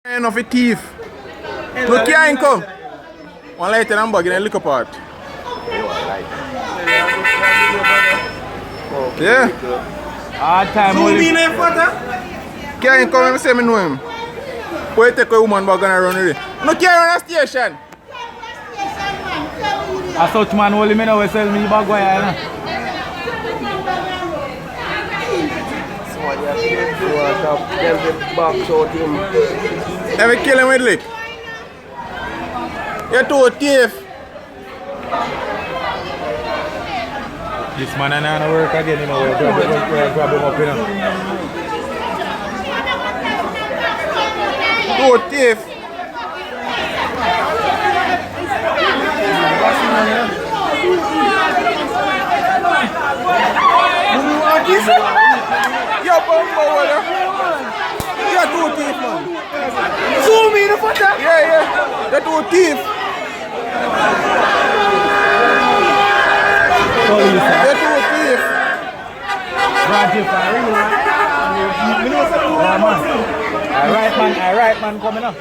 Enough a thief. Look here, Inko. One light and bug in a liquor part. Yeah. Hard time. Zoom in there, father. Can't come and say me know him. Why take a woman bug and run with it? No care on a station. A such man only me know we sell me bag wire, you know. Let me kill him with lick. You're too thief. This man and I work again, you know. We grab him up, you know. Too thief. Yo, bumbo, you're too thief, man. Zoom in the father. Yeah. You're too thief. You're too thief. Alright man, coming up.